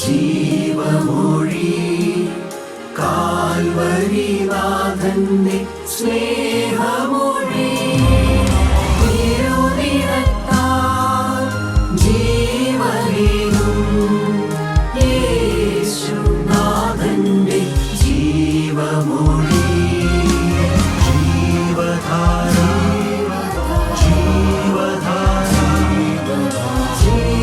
ജീവമൊഴി കാൽവരിനാഥന്റെ സ്നേഹമൊഴി തിരുനിറത്താൽ ജീവനേകും യേശുനാഥന്റെ ജീവമൊഴി ജീവധാര ജീവധാര ജീവധാര.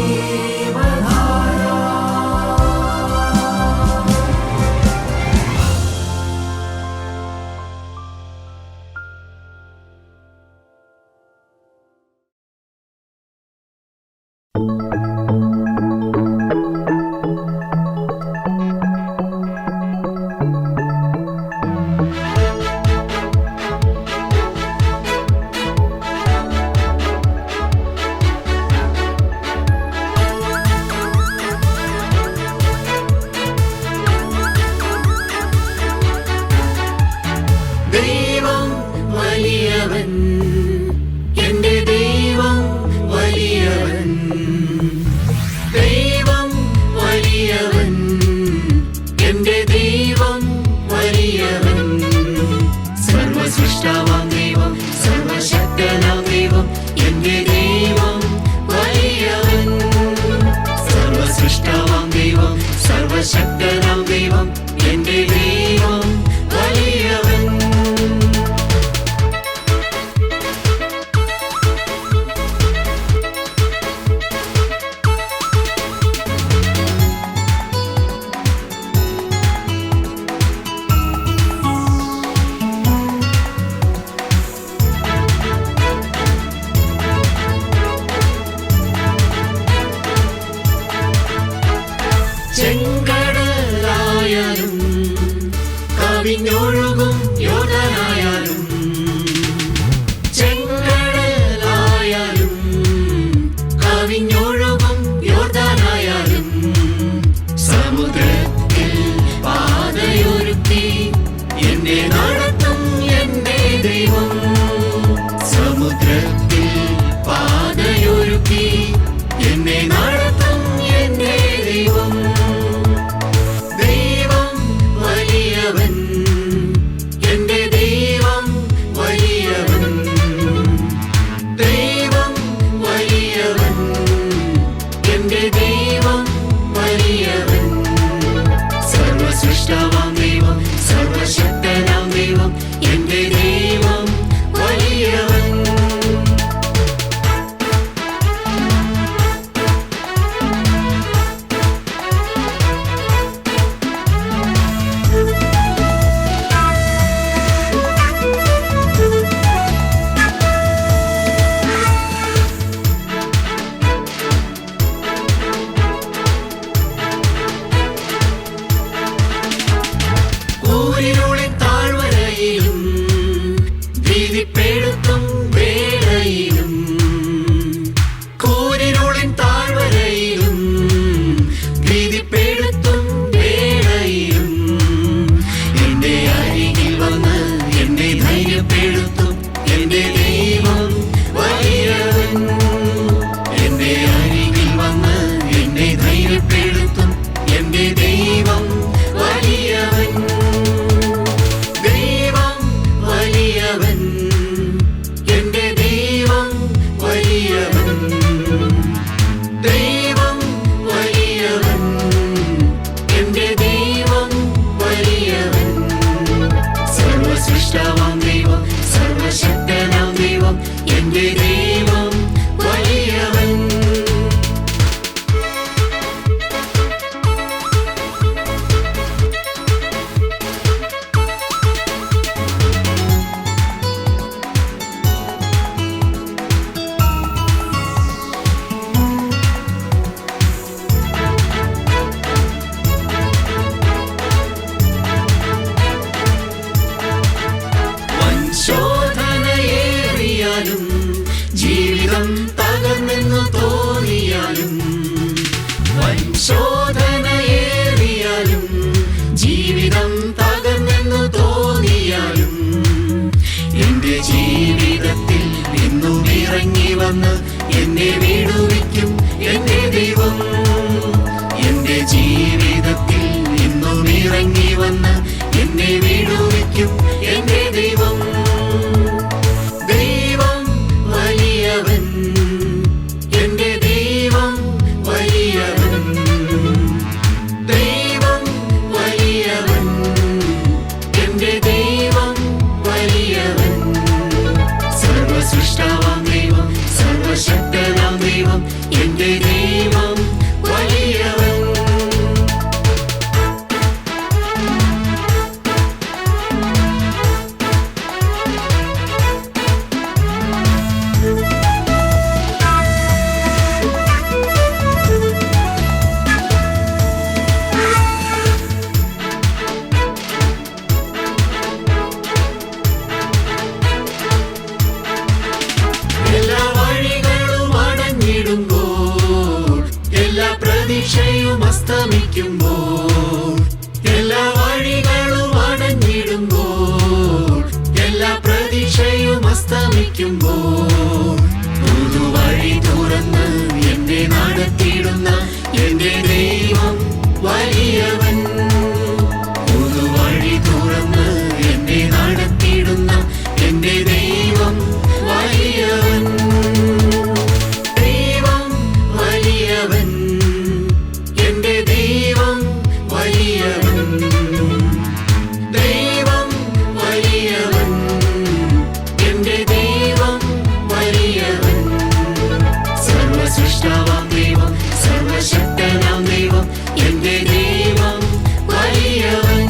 ദൈവം വലിയവൻ, എന്റെ ദൈവം വലിയവൻ. ദൈവം വലിയവൻ, എന്റെ ദൈവം വലിയവൻ. സർവസൃഷ്ടാവാം ദൈവം, സർവശക്തനാം ദൈവം, എന്റെ ദൈവം വലിയവൻ. സർവസൃഷ്ടാവാം ദൈവം, സർവശക്തനാം ദൈവം, എന്റെ ദൈവം വലിയവൻ. ചെങ്കടലായാലും കവിഞ്ഞൊഴുകും യോർദാനായാലും, ചെങ്കടലായാലും കവിഞ്ഞൊഴുകും യോർദാനായാലും, സമുദ്രത്തിൽ പാതയൊരുക്കി എന്നെ നടത്തും എന്റെ ദൈവം. സമുദ്രത്തിൽ പാതയൊരുക്കി എന്നെ നടത്തും എന്റെ ദൈവം. ദൈവം വലിയവൻ, എന്റെ ദൈവം എന്നെ വിടുവിക്കും എന്റെ ദൈവം. ദൈവം വലിയവൻ, എന്റെ ദൈവം വലിയവൻ. ദൈവം വലിയവൻ, എന്റെ ദൈവം വലിയവൻ. സർവസൃഷ്ടാവാം ദൈവം, സർവശക്തനാം ദൈവം, എന്റെ ദൈവം വലിയവൻ. എല്ലാ വഴികളും അടഞ്ഞിടുമ്പോൾ, എല്ലാ പ്രതീക്ഷയും അസ്തമിക്കുമ്പോൾ, എല്ലാ വഴികളും അടഞ്ഞിടുമ്പോൾ, എല്ലാ പ്രതീക്ഷയും അസ്തമിക്കുമ്പോൾ, പുതുവഴി തുറന്ന് എന്നെ നടത്തിയിടുന്ന എന്റെ ദൈവം വലിയവൻ. പുതുവഴി തുറന്ന് എന്നെ നടത്തിയിടുന്ന എന്റെ ദൈവം വലിയവൻ. ദൈവം വലിയവൻ, എന്റെ ദൈവം വലിയവൻ. ദൈവം വലിയവൻ, എന്റെ ദൈവം വലിയവൻ. സർവസൃഷ്ടാവാം ദൈവം, സർവശക്തനാം ദൈവം, എന്റെ ദൈവം വലിയവൻ.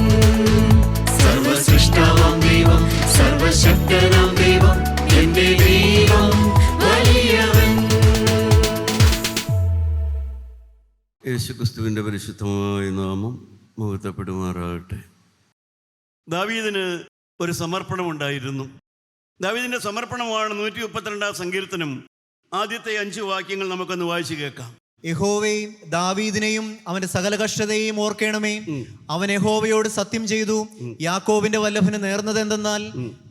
സർവസൃഷ്ടാവാം ദൈവം, സർവശക്തനാം ദൈവം, എന്റെ ദൈവം വലിയവൻ. യേശുക്രിസ്തുവിൻ്റെ പരിശുദ്ധമായ നാമം മഹത്വപ്പെടുമാറാകട്ടെ. ദാവീദിന് ഒരു സമർപ്പണമുണ്ടായിരുന്നു. ദാവീദിൻ്റെ സമർപ്പണമാണ് 132 സങ്കീർത്തനം. ആദ്യത്തെ 5 വാക്യങ്ങൾ നമുക്കൊന്ന് വായിച്ചു കേൾക്കാം. യഹോവേ, ദാവീദിനെയും അവന്റെ സകല കഷ്ടതയെയും ഓർക്കണമേ. അവൻ യഹോവയോട് സത്യം ചെയ്തു. യാക്കോബിന്റെ വല്ലഭന് നേർന്നത് എന്തെന്നാൽ,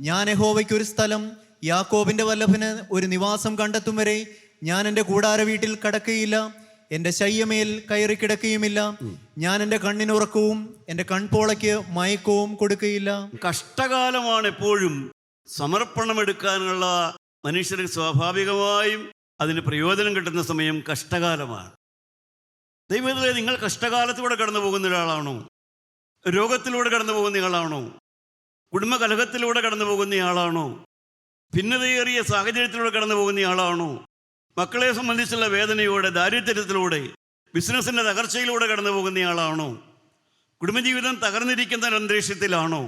ഞാൻ യഹോവയ്ക്ക് ഒരു സ്ഥലം, യാക്കോബിന്റെ വല്ലഭന് ഒരു നിവാസം കണ്ടെത്തും വരെ ഞാൻ എൻ്റെ കൂടാര വീട്ടിൽ കടക്കുകയില്ല, എൻ്റെ ശയ്യമേൽ കയറി കിടക്കുകയുമില്ല. ഞാൻ എൻ്റെ കണ്ണിനുറക്കവും എൻ്റെ കൺപോളയ്ക്ക് മയക്കവും കൊടുക്കുകയില്ല. കഷ്ടകാലമാണ് എപ്പോഴും സമർപ്പണമെടുക്കാനുള്ള മനുഷ്യർക്ക് സ്വാഭാവികമായും അതിന് പ്രയോജനം കിട്ടുന്ന സമയം കഷ്ടകാലമാണ്. ദൈവത്തിലെ നിങ്ങൾ കഷ്ടകാലത്തിലൂടെ കടന്നു പോകുന്ന ഒരാളാണോ? രോഗത്തിലൂടെ കടന്നു പോകുന്നയാളാണോ? കുടുംബകലഹത്തിലൂടെ കടന്നു പോകുന്നയാളാണോ? ഭിന്നതയേറിയ സാഹചര്യത്തിലൂടെ കടന്നു പോകുന്നയാളാണോ? മക്കളെ സംബന്ധിച്ചുള്ള വേദനയോടെ, ദാരിദ്ര്യത്തിലൂടെ, ബിസിനസ്സിൻ്റെ തകർച്ചയിലൂടെ കടന്നു പോകുന്നയാളാണോ? കുടുംബജീവിതം തകർന്നിരിക്കുന്ന ഒരു അന്തരീക്ഷത്തിലാണോ?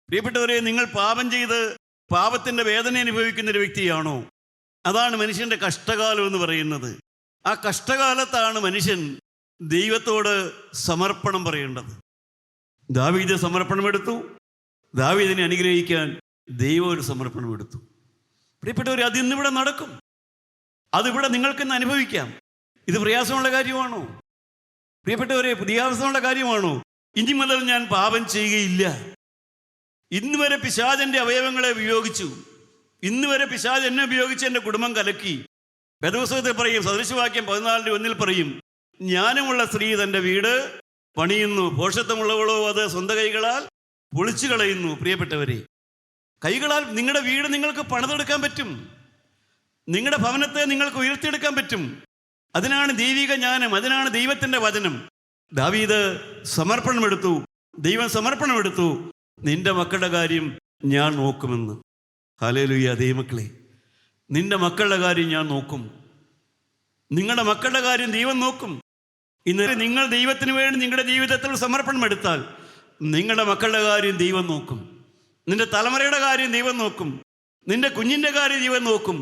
പ്രിയപ്പെട്ടവരെ, നിങ്ങൾ പാപം ചെയ്ത് പാപത്തിൻ്റെ വേദന അനുഭവിക്കുന്ന ഒരു വ്യക്തിയാണോ? അതാണ് മനുഷ്യൻ്റെ കഷ്ടകാലം എന്ന് പറയുന്നത്. ആ കഷ്ടകാലത്താണ് മനുഷ്യൻ ദൈവത്തോട് സമർപ്പണം പറയേണ്ടത്. ദാവീദ് സമർപ്പണമെടുത്തു. ദാവീദിനെ അനുഗ്രഹിക്കാൻ ദൈവം ഒരു സമർപ്പണമെടുത്തു. പ്രിയപ്പെട്ടവരെ, അതിന്നിവിടെ നടക്കും. അതിവിടെ നിങ്ങൾക്കിന്ന് അനുഭവിക്കാം. ഇത് പ്രയാസമുള്ള കാര്യമാണോ? പ്രിയപ്പെട്ടവരെ, പ്രയാസമുള്ള കാര്യമാണോ? ഇനി മുതൽ ഞാൻ പാപം ചെയ്യുകയില്ല. ഇന്ന് വരെ പിശാചിൻ്റെ അവയവങ്ങളെ ഉപയോഗിച്ചു. ഇന്ന് വരെ പിശാച് എന്നെ ഉപയോഗിച്ച് എൻ്റെ കുടുംബം കലക്കി. വേദപുസ്തകത്തിൽ പറയും, സദൃശവാക്യം 14:1 പറയും, ജ്ഞാനമുള്ള സ്ത്രീ തൻ്റെ വീട് പണിയുന്നു, ഭോഷത്വമുള്ളവളോ അത് സ്വന്തം കൈകളാൽ പൊളിച്ചു കളയുന്നു. പ്രിയപ്പെട്ടവരെ, കൈകളാൽ നിങ്ങളുടെ വീട് നിങ്ങൾക്ക് പണിതെടുക്കാൻ പറ്റും. നിങ്ങളുടെ ഭവനത്തെ നിങ്ങൾക്ക് ഉയർത്തിയെടുക്കാൻ പറ്റും. അതിനാണ് ദൈവിക ജ്ഞാനം, അതിനാണ് ദൈവത്തിൻ്റെ വചനം. ദാവീദ് സമർപ്പണമെടുത്തു. ദൈവം സമർപ്പണമെടുത്തു. നിന്റെ മക്കളുടെ കാര്യം ഞാൻ നോക്കുമെന്ന്. ഹല്ലേലൂയ. ദൈവമക്കളെ, നിന്റെ മക്കളുടെ കാര്യം ഞാൻ നോക്കും. നിങ്ങളുടെ മക്കളുടെ കാര്യം ദൈവം നോക്കും. ഇന്ന് നിങ്ങൾ ദൈവത്തിന് വേണ്ടി നിങ്ങളുടെ ജീവിതത്തിൽ സമർപ്പണം എടുത്താൽ നിങ്ങളുടെ മക്കളുടെ കാര്യം ദൈവം നോക്കും. നിന്റെ തലമുറയുടെ കാര്യം ദൈവം നോക്കും. നിന്റെ കുഞ്ഞിൻ്റെ കാര്യം ദൈവം നോക്കും.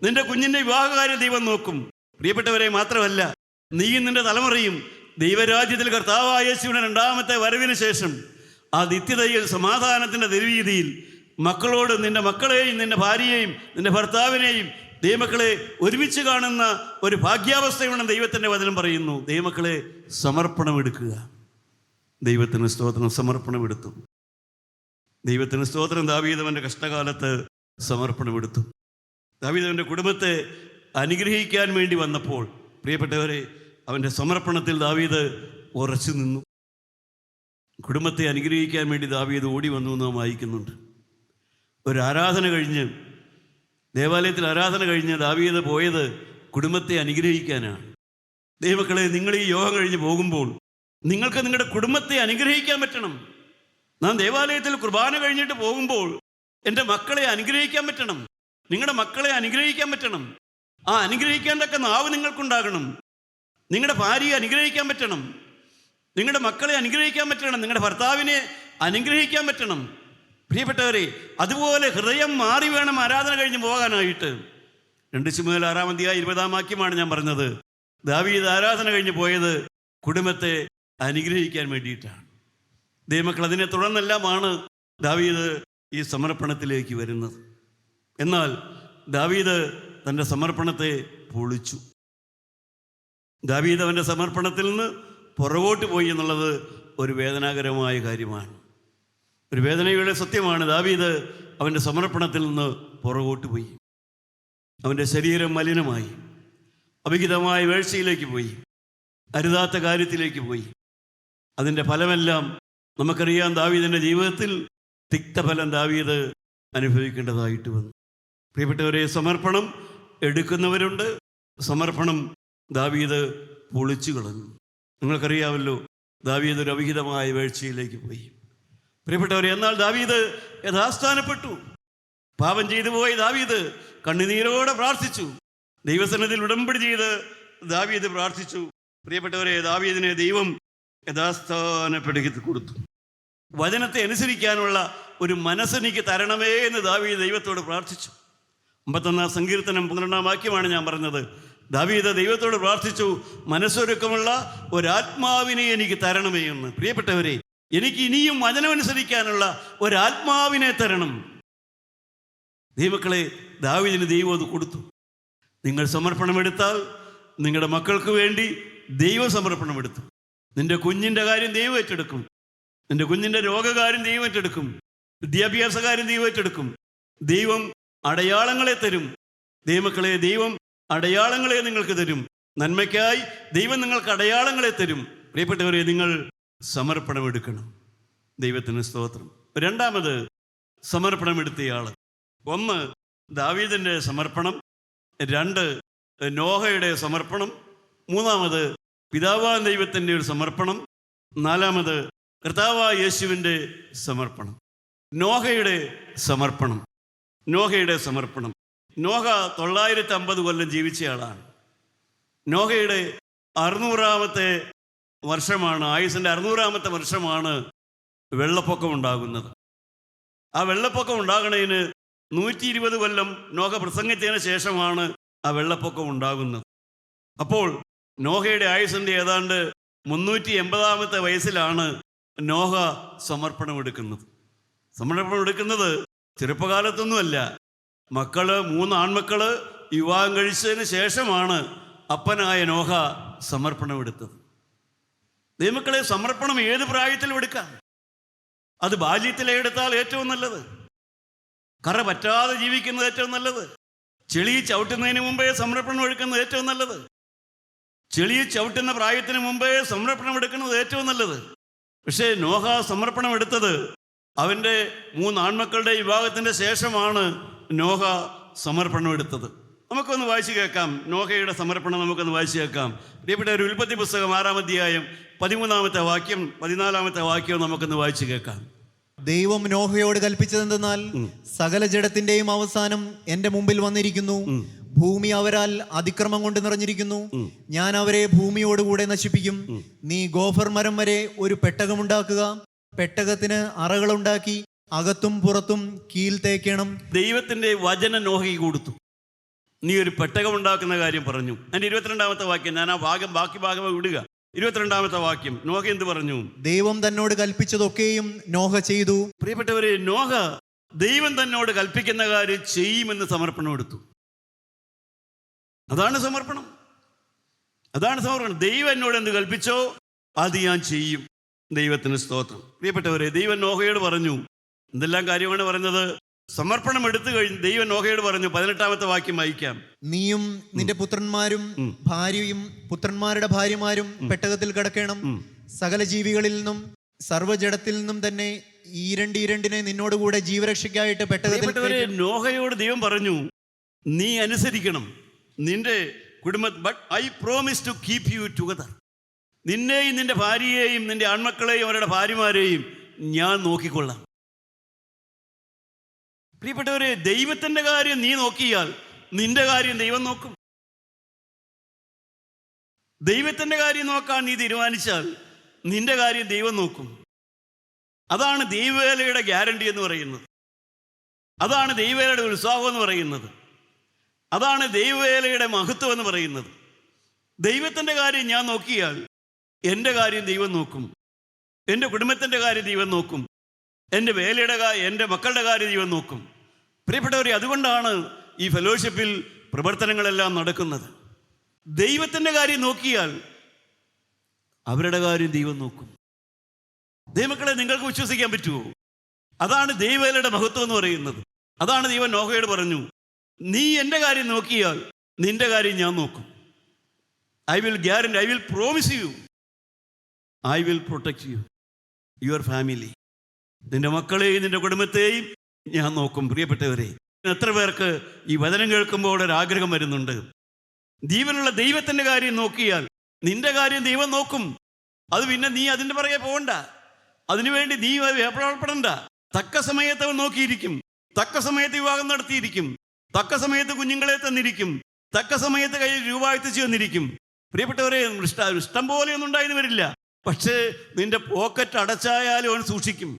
നിന്റെ കുഞ്ഞിൻ്റെ വിവാഹകാര്യം ദൈവം നോക്കും. പ്രിയപ്പെട്ടവരെ, മാത്രമല്ല, നീയും നിന്റെ തലമുറയും ദൈവരാജ്യത്തിൽ കർത്താവായ യേശുവിന്റെ 2ാമത്തെ വരവിന് ശേഷം ആ നിത്യതയിൽ സമാധാനത്തിൻ്റെ തെരുവീതിയിൽ മക്കളോട്, നിന്റെ മക്കളെയും നിന്റെ ഭാര്യയെയും നിന്റെ ഭർത്താവിനെയും ദൈവമക്കളെ ഒരുമിച്ച് കാണുന്ന ഒരു ഭാഗ്യാവസ്ഥയാണ് ദൈവത്തിൻ്റെ വചനം പറയുന്നു. ദൈവമക്കളെ, സമർപ്പണമെടുക്കുക. ദൈവത്തിന് സ്തോത്രം. സമർപ്പണമെടുത്തു. ദൈവത്തിന് സ്തോത്രം. ദാവീദ് അവൻ്റെ കഷ്ടകാലത്ത് സമർപ്പണമെടുത്തു. ദാവീദ് അവൻ്റെ കുടുംബത്തെ അനുഗ്രഹിക്കാൻ വേണ്ടി വന്നപ്പോൾ, പ്രിയപ്പെട്ടവരെ, അവൻ്റെ സമർപ്പണത്തിൽ ദാവീദ് ഉറച്ചു നിന്നു. കുടുംബത്തെ അനുഗ്രഹിക്കാൻ വേണ്ടി ദാവീദ് ഓടി വന്നു എന്ന് നാം വായിക്കുന്നുണ്ട്. ഒരു ആരാധന കഴിഞ്ഞ്, ദേവാലയത്തിൽ ആരാധന കഴിഞ്ഞ് ദാവീദ് പോയത് കുടുംബത്തെ അനുഗ്രഹിക്കാനാണ്. ദൈവമക്കളെ, നിങ്ങൾ ഈ യോഗം കഴിഞ്ഞ് പോകുമ്പോൾ നിങ്ങൾക്ക് നിങ്ങളുടെ കുടുംബത്തെ അനുഗ്രഹിക്കാൻ പറ്റണം. നാം ദേവാലയത്തിൽ കുർബാന കഴിഞ്ഞിട്ട് പോകുമ്പോൾ എൻ്റെ മക്കളെ അനുഗ്രഹിക്കാൻ പറ്റണം, നിങ്ങളുടെ മക്കളെ അനുഗ്രഹിക്കാൻ പറ്റണം. ആ അനുഗ്രഹിക്കാൻ തക്ക നാവ് നിങ്ങൾക്കുണ്ടാകണം. നിങ്ങളുടെ ഭാര്യയെ അനുഗ്രഹിക്കാൻ പറ്റണം, നിങ്ങളുടെ മക്കളെ അനുഗ്രഹിക്കാൻ പറ്റണം, നിങ്ങളുടെ ഭർത്താവിനെ അനുഗ്രഹിക്കാൻ പറ്റണം. പ്രിയപ്പെട്ടവരെ, അതുപോലെ ഹൃദയം മാറി വേണം ആരാധന കഴിഞ്ഞ് പോകാനായിട്ട്. 2 ശമൂവേൽ 6:20 ഞാൻ പറഞ്ഞത്. ദാവീദ് ആരാധന കഴിഞ്ഞ് പോയത് കുടുംബത്തെ അനുഗ്രഹിക്കാൻ വേണ്ടിയിട്ടാണ്. ദൈവമക്കൾ, അതിനെ തുടർന്നെല്ലാമാണ് ദാവീദ് ഈ സമർപ്പണത്തിലേക്ക് വരുന്നത്. എന്നാൽ ദാവീദ് തൻ്റെ സമർപ്പണത്തെ പൊളിച്ചു. ദാവീദ് അവൻ്റെ സമർപ്പണത്തിൽ നിന്ന് പുറകോട്ട് പോയി എന്നുള്ളത് ഒരു വേദനാകരമായ കാര്യമാണ്, ഒരു വേദനയുടെ സത്യമാണ്. ദാവീദ് അവൻ്റെ സമർപ്പണത്തിൽ നിന്ന് പുറകോട്ട് പോയി. അവൻ്റെ ശരീരം മലിനമായി, അവിഹിതമായ വീഴ്ചയിലേക്ക് പോയി, അരുതാത്ത കാര്യത്തിലേക്ക് പോയി. അതിൻ്റെ ഫലമെല്ലാം നമുക്കറിയാം. ദാവീദിൻ്റെ ജീവിതത്തിൽ തിക്തഫലം ദാവീദ് അനുഭവിക്കേണ്ടതായിട്ട് വന്നു. പ്രിയപ്പെട്ടവരെ, സമർപ്പണം എടുക്കുന്നവരുണ്ട്, സമർപ്പണം ദാവീദ് പൊളിച്ചു കളഞ്ഞു. നിങ്ങൾക്കറിയാമല്ലോ, ദാവീദ് ഒരു അവിഹിതമായ വീഴ്ചയിലേക്ക് പോയി. പ്രിയപ്പെട്ടവരെ, എന്നാൽ ദാവീദ് യഥാസ്ഥാനപ്പെട്ടു. പാപം ചെയ്തു പോയി ദാവീദ് കണ്ണുനീരോടെ പ്രാർത്ഥിച്ചു. ദൈവസന്നിധിയിൽ ഉടമ്പടി ചെയ്ത് ദാവീദ് പ്രാർത്ഥിച്ചു. പ്രിയപ്പെട്ടവരെ, ദാവീദിനെ ദൈവം യഥാസ്ഥാനപ്പെടുത്തി കൊടുത്തു. വചനത്തെ അനുസരിക്കാനുള്ള ഒരു മനസ്സെനിക്ക് തരണമേ എന്ന് ദാവീദ് ദൈവത്തോട് പ്രാർത്ഥിച്ചു. 51 സങ്കീർത്തനം 12 ഞാൻ പറഞ്ഞത്. ദാവീദ് ദൈവത്തോട് പ്രാർത്ഥിച്ചു, മനസ്സൊരുക്കമുള്ള ഒരാത്മാവിനെ എനിക്ക് തരണമേ എന്ന്. പ്രിയപ്പെട്ടവരെ, എനിക്ക് ഇനിയും വചനമനുസരിക്കാനുള്ള ഒരാത്മാവിനെ തരണം. ദൈവമക്കളെ, ദാവീദിന് ദൈവം അത് കൊടുത്തു. നിങ്ങൾ സമർപ്പണമെടുത്താൽ നിങ്ങളുടെ മക്കൾക്ക് വേണ്ടി ദൈവ സമർപ്പണമെടുത്തു. നിന്റെ കുഞ്ഞിൻ്റെ കാര്യം ദൈവം ഏറ്റെടുക്കും, നിന്റെ കുഞ്ഞിൻ്റെ രോഗകാര്യം ദൈവം ഏറ്റെടുക്കും, വിദ്യാഭ്യാസ കാര്യം ദൈവം ഏറ്റെടുക്കും. ദൈവം അടയാളങ്ങളെ തരും. ദൈവമക്കളെ, ദൈവം അടയാളങ്ങളെ നിങ്ങൾക്ക് തരും. നന്മയ്ക്കായി ദൈവം നിങ്ങൾക്ക് അടയാളങ്ങളെ തരും. പ്രിയപ്പെട്ടവരെ, നിങ്ങൾ സമർപ്പണമെടുക്കണം. ദൈവത്തിന് സ്തോത്രം. രണ്ടാമത്, സമർപ്പണമെടുത്തയാൾ. 1 ദാവീദിൻ്റെ സമർപ്പണം, 2 നോഹയുടെ സമർപ്പണം, 3 പിതാവായ ദൈവത്തിൻ്റെ ഒരു സമർപ്പണം, 4 കർത്താവായ യേശുവിൻ്റെ സമർപ്പണം. നോഹയുടെ സമർപ്പണം. നോഹ 950 കൊല്ലം ജീവിച്ചയാളാണ്. നോഹയുടെ 600-ാമത്തെ വർഷമാണ്, ആയുസിൻ്റെ 600-ാമത്തെ വർഷമാണ് വെള്ളപ്പൊക്കം ഉണ്ടാകുന്നത്. ആ വെള്ളപ്പൊക്കം ഉണ്ടാകുന്നതിന് 120 കൊല്ലം നോഹ പ്രസംഗിച്ചതിന് ശേഷമാണ് ആ വെള്ളപ്പൊക്കം ഉണ്ടാകുന്നത്. അപ്പോൾ നോഹയുടെ ആയുസിൻ്റെ ഏതാണ്ട് 380-ാമത്തെ വയസ്സിലാണ് നോഹ സമർപ്പണം എടുക്കുന്നത്. സമർപ്പണം എടുക്കുന്നത് ചെറുപ്പകാലത്തൊന്നുമല്ല. 3 ആൺമക്കള് വിവാഹം കഴിച്ചതിന് ശേഷമാണ് അപ്പനായ നോഹ സമർപ്പണം എടുത്തത്. ദൈവമക്കളെ, സമർപ്പണം ഏത് പ്രായത്തിലും എടുക്കാം. അത് ബാല്യത്തിലെ എടുത്താൽ ഏറ്റവും നല്ലത്. കറ പറ്റാതെ ജീവിക്കുന്നത് ഏറ്റവും നല്ലത്. ചെളി ചവിട്ടുന്നതിന് മുമ്പേ സമർപ്പണം എടുക്കുന്നത് ഏറ്റവും നല്ലത്. ചെളി ചവിട്ടുന്ന പ്രായത്തിന് മുമ്പേ സമർപ്പണം എടുക്കുന്നത് ഏറ്റവും നല്ലത്. പക്ഷേ നോഹ സമർപ്പണം എടുത്തത് അവൻ്റെ 3 ആൺമക്കളുടെ വിവാഹത്തിൻ്റെ ശേഷമാണ് നോഹ സമർപ്പണം എടുത്തത്. നമുക്കൊന്ന് വായിച്ചു കേൾക്കാം. നോഹയുടെ സമർപ്പണം നമുക്കൊന്ന് വായിച്ചു കേൾക്കാം. പ്രിയപ്പെട്ട ഒരു ഉൽപ്പത്തി പുസ്തകം 6-ാം അധ്യായം 13-ാമത്തെ വാക്യം 14-ാമത്തെ വാക്യവും നമുക്കൊന്ന് വായിച്ചു കേൾക്കാം. ദൈവം നോഹയോട് കൽപ്പിച്ചതെന്തെന്നാൽ, സകല ജഡത്തിന്റെയും അവസാനം എന്റെ മുമ്പിൽ വന്നിരിക്കുന്നു. ഭൂമി അവരാൽ അതിക്രമം കൊണ്ട് നിറഞ്ഞിരിക്കുന്നു. ഞാൻ അവരെ ഭൂമിയോടുകൂടെ നശിപ്പിക്കും. നീ ഗോഫർ മരം വരെ ഒരു പെട്ടകമുണ്ടാക്കുക. പെട്ടകത്തിന് അറകളുണ്ടാക്കി അകത്തും പുറത്തും കീൽ തേക്കണം. ദൈവത്തിന്റെ വചനം നോഹയ്ക്ക് കൊടുത്തു. നീ ഒരു പെട്ടകം ഉണ്ടാക്കുന്ന കാര്യം പറഞ്ഞു. അതിന്റെ 22-ാമത്തെ വാക്യം ഞാൻ ആ ബാക്കി ഭാഗം വിടുക. 22-ാമത്തെ വാക്യം നോഹ എന്ത് പറഞ്ഞു? ദൈവം തന്നോട് കൽപ്പിച്ചതൊക്കെയും നോഹ ചെയ്തു. പ്രിയപ്പെട്ടവരെ, നോഹ ദൈവം തന്നോട് കൽപ്പിക്കുന്ന കാര്യം ചെയ്യുമെന്ന് സമർപ്പണം എടുത്തു. അതാണ് സമർപ്പണം. ദൈവം എന്നോട് എന്ത് കൽപ്പിച്ചോ അത് ഞാൻ ചെയ്യും. ദൈവത്തിന് സ്തോത്രം. പ്രിയപ്പെട്ടവരെ, ദൈവം നോഹയോട് പറഞ്ഞു. എന്തെല്ലാം കാര്യമാണ് പറഞ്ഞത്? സമർപ്പണം എടുത്തു കഴിഞ്ഞ് ദൈവം നോഹയോട് പറഞ്ഞു. 18-ാമത്തെ വാക്യം വായിക്കാം. നീയും നിന്റെ പുത്രന്മാരും ഭാര്യയും പുത്രന്മാരുടെ ഭാര്യമാരും പെട്ടകത്തിൽ കിടക്കണം. സകല ജീവികളിൽ നിന്നും സർവ്വജഡത്തിൽ നിന്നും തന്നെ ഈരണ്ടിനെ നിന്നോടുകൂടെ ജീവരക്ഷയ്ക്കായിട്ട് പെട്ടകത്തിൽ പ്രിയപ്പെട്ടവരെ, നോഹയോട് ദൈവം പറഞ്ഞു, നീ അനുസരിക്കണം നിന്റെ but I promise to keep you together. നിന്നെയും നിന്റെ ഭാര്യയെയും നിന്റെ ആൺമക്കളെയും അവരുടെ ഭാര്യമാരെയും ഞാൻ നോക്കിക്കൊള്ളാം. പ്രിയപ്പെട്ടവരെ, ദൈവത്തിന്റെ കാര്യം നീ നോക്കിയാൽ നിന്റെ കാര്യം ദൈവം നോക്കും. ദൈവത്തിന്റെ കാര്യം നോക്കാൻ നീ തീരുമാനിച്ചാൽ നിന്റെ കാര്യം ദൈവം നോക്കും. അതാണ് ദൈവവേലയുടെ ഗ്യാരണ്ടി എന്ന് പറയുന്നത്. അതാണ് ദൈവവേലയുടെ ഉത്സാഹം എന്ന് പറയുന്നത്. അതാണ് ദൈവവേലയുടെ മഹത്വം എന്ന് പറയുന്നത്. ദൈവത്തിൻ്റെ കാര്യം ഞാൻ നോക്കിയാൽ എൻ്റെ കാര്യം ദൈവം നോക്കും. എൻ്റെ കുടുംബത്തിൻ്റെ കാര്യം ദൈവം നോക്കും. എൻ്റെ വേലയുടെ എൻ്റെ മക്കളുടെ കാര്യം ദൈവം നോക്കും. പ്രിയപ്പെട്ടവരെ, അതുകൊണ്ടാണ് ഈ ഫെലോഷിപ്പിൽ പ്രവർത്തനങ്ങളെല്ലാം നടക്കുന്നത്. ദൈവത്തിൻ്റെ കാര്യം നോക്കിയാൽ അവരുടെ കാര്യം ദൈവം നോക്കും. ദൈവമക്കളെ, നിങ്ങൾക്ക് വിശ്വസിക്കാൻ പറ്റുമോ? അതാണ് ദൈവവേലയുടെ മഹത്വം എന്ന് പറയുന്നത്. അതാണ് ദൈവം നോഹയോട് പറഞ്ഞു, നീ എൻ്റെ കാര്യം നോക്കിയാൽ നിന്റെ കാര്യം ഞാൻ നോക്കും. I will guarantee, I will promise U, I will protect U, your family. നിന്റെ മക്കളെയും നിന്റെ കുടുംബത്തെയും ഞാൻ നോക്കും. പ്രിയപ്പെട്ടവരെ, എത്ര പേർക്ക് ഈ വചനം കേൾക്കുമ്പോൾ ഒരാഗ്രഹം വരുന്നുണ്ട്, ജീവനുള്ള ദൈവത്തിൻ്റെ കാര്യം നോക്കിയാൽ നിന്റെ കാര്യം ദൈവം നോക്കും. അത് പിന്നെ നീ അതിൻ്റെ പുറകെ പോകണ്ട, അതിനുവേണ്ടി നീ വേപ്പപ്പെടണ്ട. തക്ക സമയത്ത് അവൻ നോക്കിയിരിക്കും, തക്ക സമയത്ത് വിവാഹം നടത്തിയിരിക്കും, തക്ക സമയത്ത് കുഞ്ഞുങ്ങളെ തന്നിരിക്കും, തക്ക സമയത്ത് കയ്യിൽ രൂപ എത്തിച്ചു വന്നിരിക്കും. പ്രിയപ്പെട്ടവരെ, ഇഷ്ടം പോലെയൊന്നും ഉണ്ടായെന്ന് വരില്ല, പക്ഷേ നിന്റെ പോക്കറ്റ് അടച്ചായാലും അവൻ സൂക്ഷിക്കും.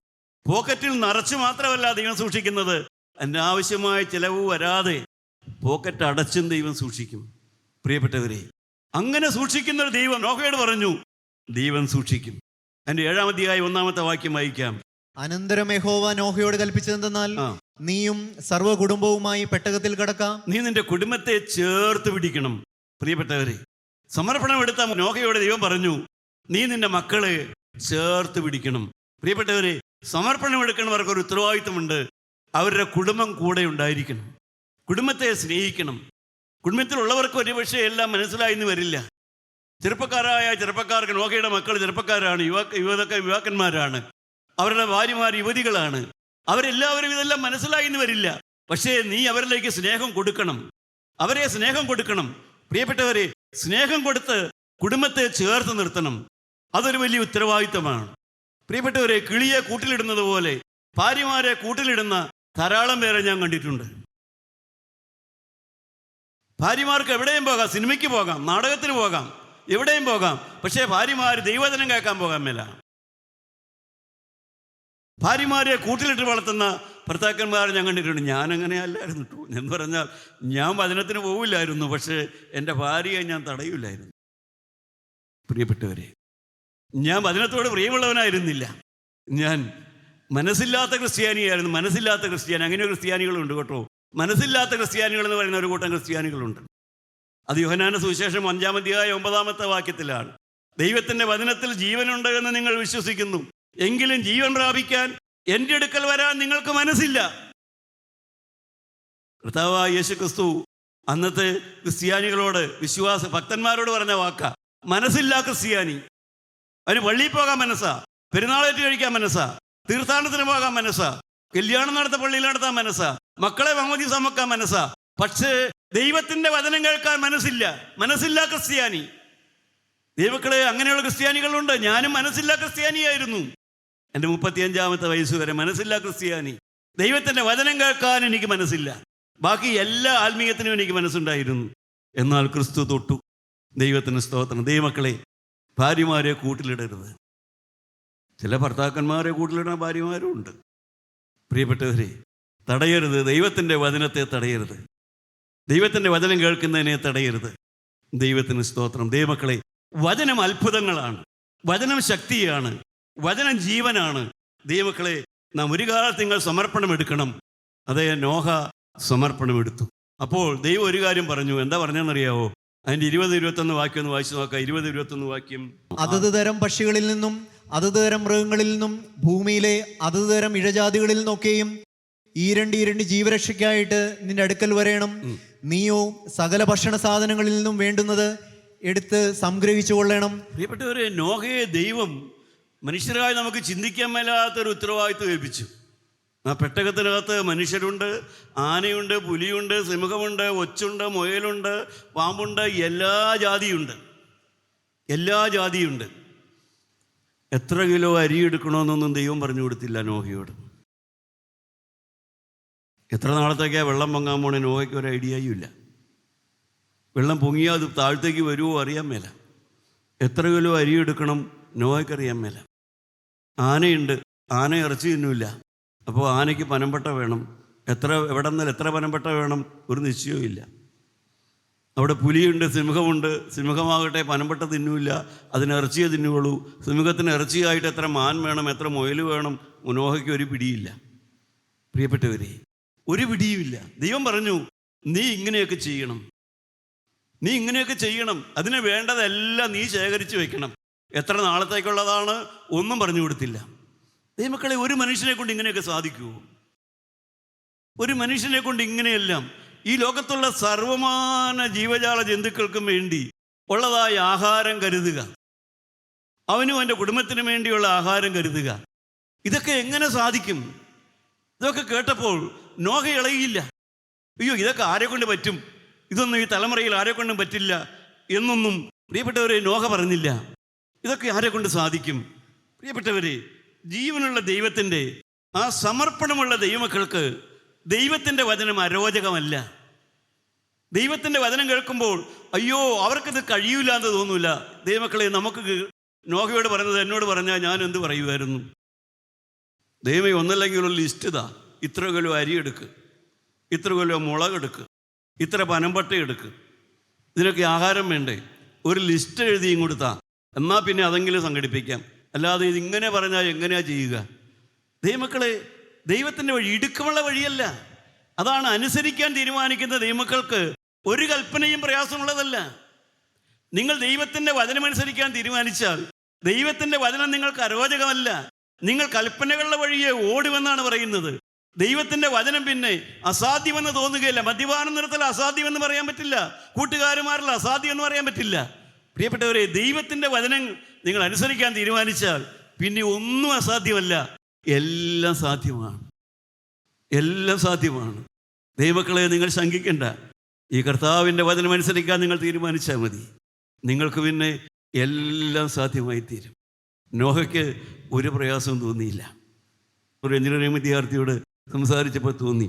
പോക്കറ്റിൽ നിറച്ച് മാത്രമല്ല ദൈവം സൂക്ഷിക്കുന്നത്, അനാവശ്യമായ ചിലവ് വരാതെ പോക്കറ്റ് അടച്ചും ദൈവം സൂക്ഷിക്കും. പ്രിയപ്പെട്ടവരെ, അങ്ങനെ സൂക്ഷിക്കുന്നൊരു ദൈവം നോഹയോട് പറഞ്ഞു, ദൈവം സൂക്ഷിക്കും. അതിൻ്റെ 7-ാം അധ്യായം 1-ാമത്തെ വാക്യം വായിക്കാം. അനന്തരം യഹോവ നോഹയോട് കൽപ്പിച്ചതെന്നാൽ നീയും സർവ്വ കുടുംബവുമായി പെട്ടകത്തിൽ കടക്കാം. നീ നിന്റെ കുടുംബത്തെ ചേർത്ത് പിടിക്കണം. പ്രിയപ്പെട്ടവരെ, സമർപ്പണം എടുത്ത നോഹയോട് ദൈവം പറഞ്ഞു, നീ നിന്റെ മക്കളെ ചേർത്ത് പിടിക്കണം. പ്രിയപ്പെട്ടവരെ, സമർപ്പണം എടുക്കുന്നവർക്ക് ഒരു ഉത്തരവാദിത്വമുണ്ട്. അവരുടെ കുടുംബം കൂടെ ഉണ്ടായിരിക്കണം, കുടുംബത്തെ സ്നേഹിക്കണം. കുടുംബത്തിലുള്ളവർക്ക് ഒരുപക്ഷെ എല്ലാം മനസ്സിലായെന്ന് വരില്ല. ചെറുപ്പക്കാർക്ക് നോഹയുടെ മക്കൾ ചെറുപ്പക്കാരാണ്, യുവാക്കന്മാരാണ്, അവരുടെ ഭാര്യമാർ യുവതികളാണ്. അവരെല്ലാവരും ഇതെല്ലാം മനസ്സിലായെന്ന് വരില്ല. പക്ഷേ നീ അവരിലേക്ക് സ്നേഹം കൊടുക്കണം, അവരെ സ്നേഹം കൊടുക്കണം. പ്രിയപ്പെട്ടവരെ, സ്നേഹം കൊടുത്ത് കുടുംബത്തെ ചേർത്ത് നിർത്തണം. അതൊരു വലിയ ഉത്തരവാദിത്തമാണ്. പ്രിയപ്പെട്ടവരെ, കിളിയെ കൂട്ടിലിടുന്നത് പോലെ ഭാര്യമാരെ കൂട്ടിലിടുന്ന ധാരാളം പേരെ ഞാൻ കണ്ടിട്ടുണ്ട്. ഭാര്യമാർക്ക് എവിടെയും പോകാം, സിനിമയ്ക്ക് പോകാം, നാടകത്തിന് പോകാം, എവിടെയും പോകാം. പക്ഷേ ഭാര്യമാർ ദൈവവചനം കേൾക്കാൻ പോകാൻ മേല. ഭാര്യമാരെ കൂട്ടിലിട്ട് വളർത്തുന്ന ഭർത്താക്കന്മാരെ ഞാൻ കണ്ടിട്ടുണ്ട്. ഞാനങ്ങനെ അല്ലായിരുന്നു കേട്ടോ. എന്ന് പറഞ്ഞാൽ ഞാൻ വചനത്തിന് പോവില്ലായിരുന്നു, പക്ഷേ എൻ്റെ ഭാര്യയെ ഞാൻ തടയില്ലായിരുന്നു. പ്രിയപ്പെട്ടവരെ, ഞാൻ വചനത്തോട് പ്രിയമുള്ളവനായിരുന്നില്ല. ഞാൻ മനസ്സില്ലാത്ത ക്രിസ്ത്യാനിയായിരുന്നു. മനസ്സില്ലാത്ത ക്രിസ്ത്യാനി, അങ്ങനെ ക്രിസ്ത്യാനികളുണ്ട് കേട്ടോ. മനസ്സില്ലാത്ത ക്രിസ്ത്യാനികൾ എന്ന് പറയുന്ന ഒരു കൂട്ടം ക്രിസ്ത്യാനികളുണ്ട്. അത് യോഹന്നാന്റെ സുവിശേഷം 5-ാം അധ്യായം 9-ാമത്തെ വാക്യത്തിലാണ്. ദൈവത്തിൻ്റെ വചനത്തിൽ ജീവനുണ്ട് എന്ന് നിങ്ങൾ വിശ്വസിക്കുന്നു, എങ്കിലും ജീവൻ പ്രാപിക്കാൻ എൻ്റെ അടുക്കൽ വരാൻ നിങ്ങൾക്ക് മനസ്സില്ല. കർത്താവായ യേശു ക്രിസ്തു അന്നത്തെ ക്രിസ്ത്യാനികളോട്, ഭക്തന്മാരോട് പറഞ്ഞ വാക്ക, മനസ്സില്ല ക്രിസ്ത്യാനി. അവന് പള്ളിയിൽ പോകാൻ മനസ്സാ, പെരുന്നാളേറ്റ് കഴിക്കാൻ മനസ്സാ, തീർത്ഥാടനത്തിന് പോകാൻ മനസ്സാ, കല്യാണം നടത്ത പള്ളിയിൽ നടത്താൻ മനസ്സാ, മക്കളെ മാമോദീസ വെക്കാൻ മനസ്സാ, പക്ഷേ ദൈവത്തിൻ്റെ വചനം കേൾക്കാൻ മനസ്സില്ല. മനസ്സില്ല ക്രിസ്ത്യാനി. ദൈവക്കളെ, അങ്ങനെയുള്ള ക്രിസ്ത്യാനികളുണ്ട്. ഞാനും മനസ്സില്ല ക്രിസ്ത്യാനിയായിരുന്നു. എൻ്റെ 35-ാമത്തെ വയസ്സ് വരെ മനസ്സില്ല ക്രിസ്ത്യാനി. ദൈവത്തിൻ്റെ വചനം കേൾക്കാൻ എനിക്ക് മനസ്സില്ല. ബാക്കി എല്ലാ ആത്മീയത്തിനും എനിക്ക് മനസ്സുണ്ടായിരുന്നു. എന്നാൽ ക്രിസ്തു തൊട്ടു. ദൈവത്തിന് സ്തോത്രം. ദൈവമക്കളെ, ഭാര്യമാരെ കൂട്ടിലിടരുത്. ചില ഭർത്താക്കന്മാരെ കൂട്ടിലിടുന്ന ഭാര്യമാരും ഉണ്ട്. പ്രിയപ്പെട്ടവരെ, തടയരുത്. ദൈവത്തിൻ്റെ വചനത്തെ തടയരുത്. ദൈവത്തിൻ്റെ വചനം കേൾക്കുന്നതിനെ തടയരുത്. ദൈവത്തിന് സ്തോത്രം. ദൈവമക്കളെ, വചനം അത്ഭുതങ്ങളാണ്, വചനം ശക്തിയാണ്, വചനം ജീവനാണ്. ദൈവമക്കളെ, നാം ഒരു കാലത്ത് നിങ്ങൾ സമർപ്പണം എടുക്കണം. അതേ നോഹ സമർപ്പണം എടുത്തു. അപ്പോൾ ദൈവം ഒരു കാര്യം പറഞ്ഞു. എന്താ പറഞ്ഞെന്നറിയാവോ? അതിൻ്റെ 20-21 വാക്യം ഒന്ന് വായിച്ചു നോക്കാം. 20-21 വാക്യം. അതത് തരം പക്ഷികളിൽ നിന്നും അതത് തരം മൃഗങ്ങളിൽ നിന്നും ഭൂമിയിലെ അതത് തരം ഇഴജാതികളിൽ നിന്നൊക്കെയും ഈരണ്ടി ജീവരക്ഷയ്ക്കായിട്ട് നിന്റെ അടുക്കൽ വരേണം. നീയോ സകല ഭക്ഷണ സാധനങ്ങളിൽ നിന്നും വേണ്ടുന്നത് എടുത്ത് സംഗ്രഹിച്ചു കൊള്ളണം. പ്രിയപ്പെട്ടവരെ, നോഹയെ ദൈവം മനുഷ്യരായി നമുക്ക് ചിന്തിക്കാൻ മേലാത്തൊരു ഉത്തരവാദിത്വം ഏൽപ്പിച്ചു. ആ പെട്ടകത്തിനകത്ത് മനുഷ്യരുണ്ട്, ആനയുണ്ട്, പുലിയുണ്ട്, സിംഹമുണ്ട്, ഒച്ചുണ്ട്, മുയലുണ്ട്, പാമ്പുണ്ട്, എല്ലാ ജാതിയുണ്ട്. എത്ര കിലോ അരി എടുക്കണമെന്നൊന്നും ദൈവം പറഞ്ഞു കൊടുത്തില്ല നോഹയോട്. എത്ര നാളത്തേക്കാണ് വെള്ളം പൊങ്ങാൻ പോണേ നോഹയ്ക്ക് ഒരു ഐഡിയയും ഇല്ല. വെള്ളം പൊങ്ങിയാൽ അത് താഴത്തേക്ക് വരുമോ അറിയാൻ മേല. എത്ര കിലോ അരി എടുക്കണം നോഹയ്ക്കറിയാൻ മേല. ആനയുണ്ട്, ആന ഇറച്ചി തിന്നില്ല. അപ്പോൾ ആനയ്ക്ക് പനമ്പട്ട വേണം. എവിടെ നിന്നാൽ എത്ര പനമ്പട്ട വേണം ഒരു നിശ്ചയവും ഇല്ല. അവിടെ പുലിയുണ്ട്, സിംഹമുണ്ട്. സിംഹമാകട്ടെ പനമ്പട്ട തിന്നില്ല, അതിന് ഇറച്ചിയെ തിന്നുകയുള്ളൂ. സിംഹത്തിന് ഇറച്ചിയായിട്ട് എത്ര മാൻ വേണം, എത്ര മുയൽ വേണം, നോഹയ്ക്ക് ഒരു പിടിയില്ല. പ്രിയപ്പെട്ടവരെ, ഒരു പിടിയുമില്ല. ദൈവം പറഞ്ഞു, നീ ഇങ്ങനെയൊക്കെ ചെയ്യണം, അതിന് വേണ്ടതെല്ലാം നീ ശേഖരിച്ച് വെക്കണം. എത്ര നാളത്തേക്കുള്ളതാണ് ഒന്നും പറഞ്ഞു കൊടുത്തില്ല. ദൈവമക്കളെ, ഒരു മനുഷ്യനെ കൊണ്ട് ഇങ്ങനെയൊക്കെ സാധിക്കുമോ? ഒരു മനുഷ്യനെ കൊണ്ട് ഇങ്ങനെയെല്ലാം ഈ ലോകത്തുള്ള സർവമാന ജീവജാല ജന്തുക്കൾക്കും വേണ്ടി ഉള്ളതായ ആഹാരം കരുതുക, അവനും അവൻ്റെ കുടുംബത്തിനും വേണ്ടിയുള്ള ആഹാരം കരുതുക, ഇതൊക്കെ എങ്ങനെ സാധിക്കും? ഇതൊക്കെ കേട്ടപ്പോൾ നോഹ ഇളകിയില്ല. അയ്യോ, ഇതൊക്കെ ആരെ കൊണ്ട് പറ്റും, ഇതൊന്നും ഈ തലമുറയിൽ ആരെ കൊണ്ടും പറ്റില്ല എന്നൊന്നും പ്രിയപ്പെട്ടവരെ നോഹ പറഞ്ഞില്ല. ഇതൊക്കെ ആരെ കൊണ്ട് സാധിക്കും? പ്രിയപ്പെട്ടവരെ, ജീവനുള്ള ദൈവത്തിൻ്റെ ആ സമർപ്പണമുള്ള ദൈവമക്കൾക്ക് ദൈവത്തിൻ്റെ വചനം അരോചകമല്ല. ദൈവത്തിൻ്റെ വചനം കേൾക്കുമ്പോൾ അയ്യോ അവർക്കിത് കഴിയൂല എന്ന് തോന്നൂല. ദൈവമക്കളെ, നമുക്ക് നോഹയോട് പറഞ്ഞത് എന്നോട് പറഞ്ഞാൽ ഞാൻ എന്ത് പറയുമായിരുന്നു? ദൈവമേ, ഒന്നല്ലെങ്കിൽ ഒരു ലിസ്റ്റ് ഇതാ, ഇത്ര കിലോ അരി എടുക്ക്, ഇത്ര കിലോ മുളകെടുക്ക്, ഇത്ര പനമ്പട്ട എടുക്ക്, ഇതിനൊക്കെ ആഹാരം വേണ്ടേ? ഒരു ലിസ്റ്റ് എഴുതിയും കൊടുത്താ എന്നാൽ പിന്നെ അതെങ്കിലും സംഘടിപ്പിക്കാം. അല്ലാതെ ഇതിങ്ങനെ പറഞ്ഞാൽ എങ്ങനെയാ ചെയ്യുക? ദൈവമക്കളെ, ദൈവത്തിൻ്റെ വഴി ഇടുക്കമുള്ള വഴിയല്ല. അതാണ് അനുസരിക്കാൻ തീരുമാനിക്കുന്ന ദൈവമക്കൾക്ക് ഒരു കൽപ്പനയും പ്രയാസമുള്ളതല്ല. നിങ്ങൾ ദൈവത്തിൻ്റെ വചനമനുസരിക്കാൻ തീരുമാനിച്ചാൽ ദൈവത്തിൻ്റെ വചനം നിങ്ങൾക്ക് അരോചകമല്ല. നിങ്ങൾ കൽപ്പനകളുടെ വഴിയെ ഓടുമെന്നാണ് പറയുന്നത്. ദൈവത്തിൻ്റെ വചനം പിന്നെ അസാധ്യമെന്ന് തോന്നുകയില്ല. മദ്യപാനം നിർത്തൽ അസാധ്യമെന്ന് പറയാൻ പറ്റില്ല. കൂട്ടുകാരുമാരിൽ അസാധ്യം എന്ന് പറയാൻ പറ്റില്ല. പ്രിയപ്പെട്ടവരെ, ദൈവത്തിൻ്റെ വചനം നിങ്ങൾ അനുസരിക്കാൻ തീരുമാനിച്ചാൽ പിന്നെ ഒന്നും അസാധ്യമല്ല, എല്ലാം സാധ്യമാണ്. ദൈവമക്കളെ, നിങ്ങൾ ശങ്കിക്കണ്ട. ഈ കർത്താവിൻ്റെ വചനം അനുസരിക്കാൻ നിങ്ങൾ തീരുമാനിച്ചാൽ മതി. നിങ്ങൾക്ക് പിന്നെ എല്ലാം സാധ്യമായി തീരും. നോഹയ്ക്ക് ഒരു പ്രയാസവും തോന്നിയില്ല. ഒരു എഞ്ചിനീയറിംഗ് വിദ്യാർത്ഥിയോട് സംസാരിച്ചപ്പോൾ തോന്നി,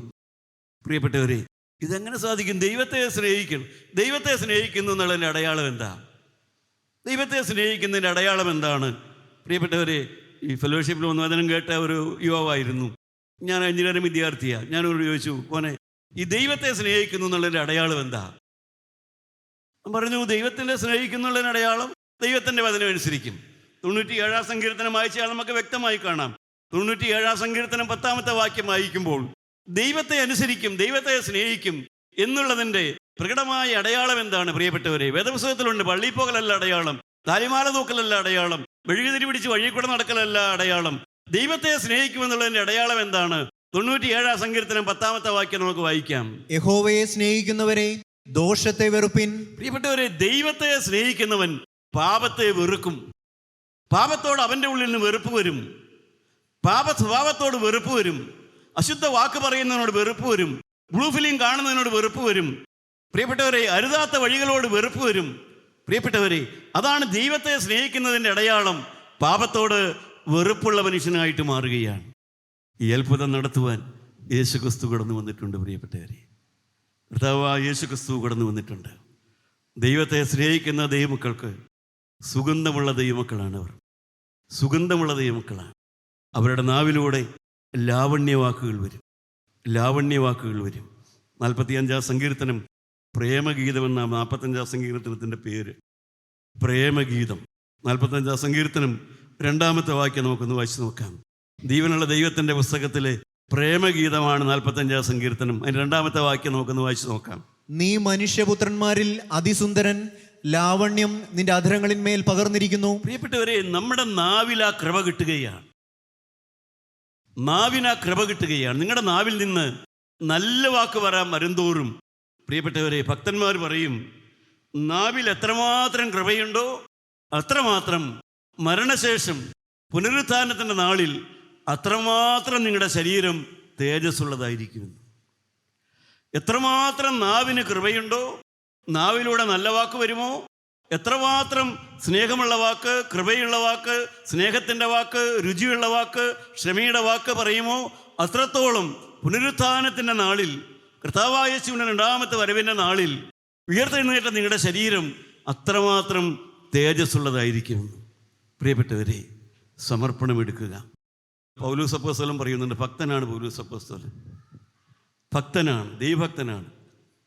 പ്രിയപ്പെട്ടവരെ, ഇതെങ്ങനെ സാധിക്കും? ദൈവത്തെ സ്നേഹിക്കുന്നു എന്നുള്ളതിൻ്റെ അടയാളം എന്താ? ദൈവത്തെ സ്നേഹിക്കുന്നതിൻ്റെ അടയാളം എന്താണ്? പ്രിയപ്പെട്ടവരെ, ഈ ഫെലോഷിപ്പിൽ വന്ന് വചനം കേട്ട ഒരു യുവാവായിരുന്നു. ഞാൻ എഞ്ചിനീയറിംഗ് വിദ്യാർത്ഥിയാണ്. ഞാനോട് ചോദിച്ചു, മോനെ, ഈ ദൈവത്തെ സ്നേഹിക്കുന്നു എന്നുള്ളതിൻ്റെ അടയാളം എന്താ? പറഞ്ഞു, ദൈവത്തിൻ്റെ സ്നേഹിക്കുന്നുള്ളതിന് അടയാളം ദൈവത്തിൻ്റെ വചനം അനുസരിക്കും. 97 സങ്കീർത്തനം വായിച്ചാൽ നമുക്ക് വ്യക്തമായി കാണാം. 97 സങ്കീർത്തനം 10-ാമത്തെ വാക്യം വായിക്കുമ്പോൾ ദൈവത്തെ അനുസരിക്കും, ദൈവത്തെ സ്നേഹിക്കും എന്നുള്ളതിൻ്റെ പ്രകടമായ അടയാളം എന്താണ്? പ്രിയപ്പെട്ടവരെ, വേദപുസ്തകത്തിലുണ്ട്. പള്ളിപ്പോകലല്ല അടയാളം, താലിമാല തൂക്കലല്ല അടയാളം, മെഴുകുതിരി പിടിച്ച് വഴി കൂടെ നടക്കലല്ല അടയാളം. ദൈവത്തെ സ്നേഹിക്കുമെന്നുള്ളതിൻ്റെ അടയാളം എന്താണ്? 97 സങ്കീർത്തനം 10-ാമത്തെ വാക്യം നമുക്ക് വായിക്കാം. യഹോവയെ സ്നേഹിക്കുന്നവരെ ദോഷത്തെ വെറുപ്പിൻ. പ്രിയപ്പെട്ടവരെ, ദൈവത്തെ സ്നേഹിക്കുന്നവൻ പാപത്തെ വെറുക്കും. പാപത്തോട് അവൻ്റെ ഉള്ളിൽ നിന്ന് വെറുപ്പ് വരും. പാപ സ്വഭാവത്തോട് വെറുപ്പ് വരും. അശുദ്ധ വാക്ക് പറയുന്നതിനോട് വെറുപ്പ് വരും. ബ്ലൂ ഫിലിം കാണുന്നതിനോട് വെറുപ്പ് വരും. പ്രിയപ്പെട്ടവരെ, അരുതാത്ത വഴികളോട് വെറുപ്പ് വരും. പ്രിയപ്പെട്ടവരെ, അതാണ് ദൈവത്തെ സ്നേഹിക്കുന്നതിൻ്റെ അടയാളം. പാപത്തോട് വെറുപ്പുള്ള മനുഷ്യനായിട്ട് മാറുകയാണ്. ഈ അത്ഭുതം നടത്തുവാൻ യേശുക്രിസ്തു കടന്നു വന്നിട്ടുണ്ട്. പ്രിയപ്പെട്ടവരെ, കർത്താവായ യേശുക്രിസ്തു കടന്നു വന്നിട്ടുണ്ട്. ദൈവത്തെ സ്നേഹിക്കുന്ന ദൈവമക്കൾക്ക് സുഗന്ധമുള്ള ദൈവമക്കളാണ് അവർ. സുഗന്ധമുള്ള ദൈവമക്കളാണ്. അവരുടെ നാവിലൂടെ ലാവണ്യവാക്കുകൾ വരും. 45-ാം സങ്കീർത്തനം പ്രേമഗീതം എന്ന 45-ാം സങ്കീർത്തനത്തിൻ്റെ പേര്. പ്രേമഗീതം. 45-ാം സങ്കീർത്തനം 2-ാമത്തെ വാക്യം നമുക്കൊന്ന് വായിച്ചു നോക്കാം. ജീവനുള്ള ദൈവത്തിൻ്റെ പുസ്തകത്തിലെ പ്രേമഗീതമാണ് 45-ാം സങ്കീർത്തനം. അതിന് 2-ാമത്തെ വാക്യം നമുക്കൊന്ന് വായിച്ചു നോക്കാം. നീ മനുഷ്യപുത്രന്മാരിൽ അതിസുന്ദരൻ, ലാവണ്യം നിന്റെ അധരങ്ങളിന്മേൽ പകർന്നിരിക്കുന്നു. പ്രിയപ്പെട്ടവരെ, നമ്മുടെ നാവിൽ ആ കൃപ കിട്ടുകയാണ്. നിങ്ങളുടെ നാവിൽ നിന്ന് നല്ല വാക്ക് വരാൻ വരുന്തോറും, പ്രിയപ്പെട്ടവരെ, ഭക്തന്മാർ പറയും, നാവിൽ എത്രമാത്രം കൃപയുണ്ടോ അത്രമാത്രം മരണശേഷം പുനരുത്ഥാനത്തിൻ്റെ നാളിൽ അത്രമാത്രം നിങ്ങളുടെ ശരീരം തേജസ്സുള്ളതായിരിക്കുമെന്ന്. എത്രമാത്രം നാവിന് കൃപയുണ്ടോ, നാവിലൂടെ നല്ല വാക്ക് വരുമോ, എത്രമാത്രം സ്നേഹമുള്ള വാക്ക്, കൃപയുള്ള വാക്ക്, സ്നേഹത്തിൻ്റെ വാക്ക്, രുചിയുള്ള വാക്ക്, ക്ഷമയുടെ വാക്ക് പറയുമോ, അത്രത്തോളം പുനരുത്ഥാനത്തിൻ്റെ നാളിൽ, കർത്താവായ യേശുവിൻ്റെ രണ്ടാമത്തെ വരവിൻ്റെ നാളിൽ ഉയർത്തെഴുന്നേറ്റ നിങ്ങളുടെ ശരീരം അത്രമാത്രം തേജസ്സുള്ളതായിരിക്കും. പ്രിയപ്പെട്ടവരെ, സമർപ്പണമെടുക്കുക. പൗലോസ് അപ്പോസ്തലൻ പറയുന്നുണ്ട്, ഭക്തനാണ് പൗലോസ് അപ്പോസ്തലൻ. ഭക്തനാണ്, ദൈവഭക്തനാണ്,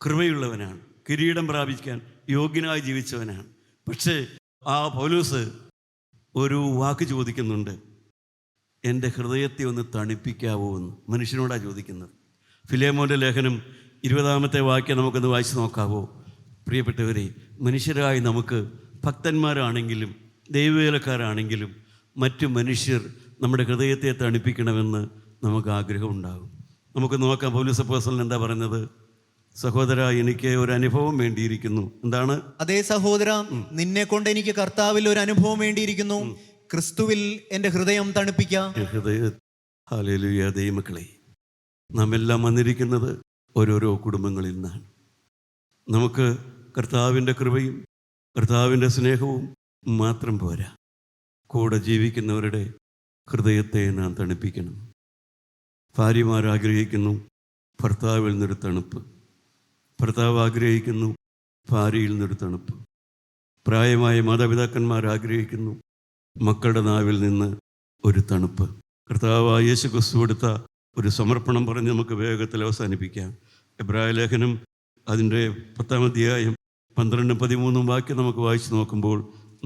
കൃപയുള്ളവനാണ്, കിരീടം പ്രാപിക്കാൻ യോഗ്യനായി ജീവിച്ചവനാണ്. പക്ഷേ ആ പൗലോസ് ഒരു വാക്ക് ചോദിക്കുന്നുണ്ട്, എൻ്റെ ഹൃദയത്തെ ഒന്ന് തണുപ്പിക്കാവോ എന്ന്. മനുഷ്യനോടാണ് ചോദിക്കുന്നത്. ഫിലേമോൻ്റെ ലേഖനം 20-ാമത്തെ വാക്യം നമുക്കൊന്ന് വായിച്ച് നോക്കാവോ? പ്രിയപ്പെട്ടവരെ, മനുഷ്യരായി നമുക്ക് ഭക്തന്മാരാണെങ്കിലും ദൈവവേലക്കാരാണെങ്കിലും മറ്റു മനുഷ്യർ നമ്മുടെ ഹൃദയത്തെ തണുപ്പിക്കണമെന്ന് നമുക്ക് ആഗ്രഹമുണ്ടാകും. നമുക്ക് നോക്കാം, പൗലോസ് അപ്പോസ്തലൻ എന്താ പറയുന്നത്? സഹോദര, എനിക്ക് ഒരു അനുഭവം വേണ്ടിയിരിക്കുന്നു. എന്താണ്? അതേ സഹോദര, നിന്നെ കൊണ്ട് എനിക്ക് കർത്താവിൽ ഒരു അനുഭവം വേണ്ടിയിരിക്കുന്നു. ക്രിസ്തുവിൽ എൻ്റെ ഹൃദയം തണുപ്പിക്കാം. ഹല്ലേലൂയ. ദൈവമക്കളെ, നാം എല്ലാം വന്നിരിക്കുന്നത് ഓരോരോ കുടുംബങ്ങളിൽ നിന്നാണ്. നമുക്ക് കർത്താവിൻ്റെ കൃപയും കർത്താവിൻ്റെ സ്നേഹവും മാത്രം പോരാ, കൂടെ ജീവിക്കുന്നവരുടെ ഹൃദയത്തെ നാം തണുപ്പിക്കണം. ഭാര്യമാരാഗ്രഹിക്കുന്നു ഭർത്താവിൽ നിന്നൊരു തണുപ്പ്, ഭർത്താവ് ആഗ്രഹിക്കുന്നു ഭാര്യയിൽ നിന്നൊരു തണുപ്പ്, പ്രായമായ മാതാപിതാക്കന്മാരാഗ്രഹിക്കുന്നു മക്കളുടെ നാവിൽ നിന്ന് ഒരു തണുപ്പ്. കർത്താവായ യേശു ക്രിസ്തു കൊടുത്ത ഒരു സമർപ്പണം പറഞ്ഞ് നമുക്ക് വേഗത്തിൽ അവസാനിപ്പിക്കാം. എബ്രായ ലേഖനം അതിൻ്റെ 10-ാം അധ്യായം 12-13 വാക്യം നമുക്ക് വായിച്ച് നോക്കുമ്പോൾ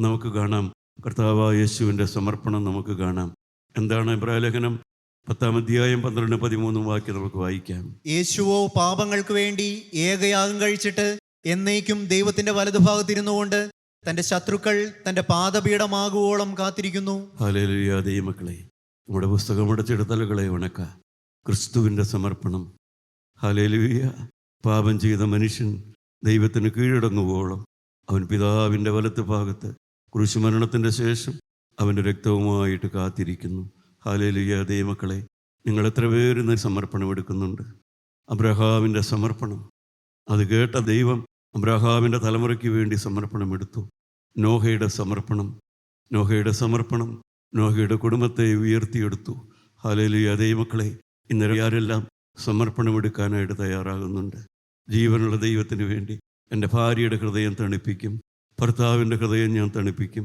നമുക്ക് കാണാം കർത്താവായ യേശുവിൻ്റെ സമർപ്പണം നമുക്ക് കാണാം. എന്താണ് എബ്രായ ലേഖനം 10-ാം അധ്യായം 12-13 വാക്യം നമുക്ക് വായിക്കാം. യേശുവോ പാപങ്ങൾക്ക് വേണ്ടി ഏകയാഗം കഴിച്ചിട്ട് എന്നേക്കും ദൈവത്തിന്റെ വലതുഭാഗത്തിരുന്നു കൊണ്ട് തന്റെ ശത്രുക്കൾ തന്റെ പാദപീഠമാകുവോളം കാത്തിരിക്കുന്നു. ഹല്ലേലൂയ. ദൈവമക്കളെ, നമ്മുടെ പുസ്തകം അടച്ചെടുത്തലുകളെ വണക്ക ക്രിസ്തുവിൻ്റെ സമർപ്പണം. ഹല്ലേലൂയ. പാപം ചെയ്ത മനുഷ്യൻ ദൈവത്തിന് കീഴടങ്ങുവോളം അവൻ പിതാവിൻ്റെ വലത്ത് ഭാഗത്ത് ക്രൂശുമരണത്തിൻ്റെ ശേഷം അവൻ്റെ രക്തവുമായിട്ട് കാത്തിരിക്കുന്നു. ഹല്ലേലൂയ. ദൈവമക്കളെ, നിങ്ങൾ എത്ര പേര് സമർപ്പണം എടുക്കുന്നുണ്ട്? അബ്രഹാമിൻ്റെ സമർപ്പണം, അത് കേട്ട ദൈവം അബ്രഹാമിൻ്റെ തലമുറയ്ക്ക് വേണ്ടി സമർപ്പണം എടുത്തു. നോഹയുടെ സമർപ്പണം, നോഹയുടെ കുടുംബത്തെ ഉയർത്തിയെടുത്തു. ഹല്ലേലൂയ. ദൈവമക്കളെ, ഇന്നലെ ആരെല്ലാം സമർപ്പണം എടുക്കാനായിട്ട് തയ്യാറാകുന്നുണ്ട്? ജീവനുള്ള ദൈവത്തിന് വേണ്ടി എൻ്റെ ഭാര്യയുടെ ഹൃദയം തണുപ്പിക്കും, ഭർത്താവിൻ്റെ ഹൃദയം ഞാൻ തണുപ്പിക്കും,